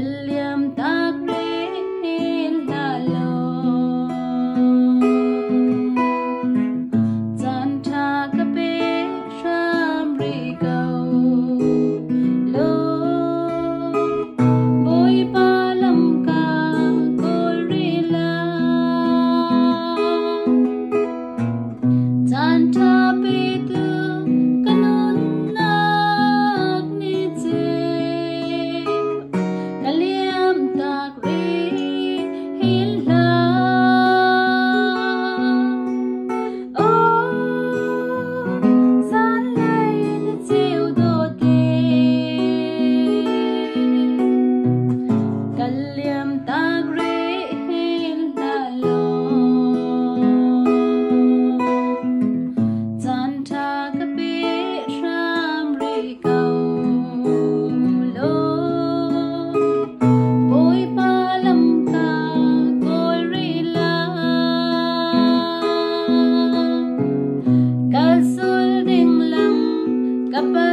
liam tak rin lalo zan tha ka pe sham ri go lo boy pa lam ka kol ri la zan tha pe tu kanon nak ni che liam tak rin la oh Zanlei na chiu do te liam tak rin la lo zan tha ka pe sham ri go lo boy pa lam ka kol ri la ka sul ding lam ka pa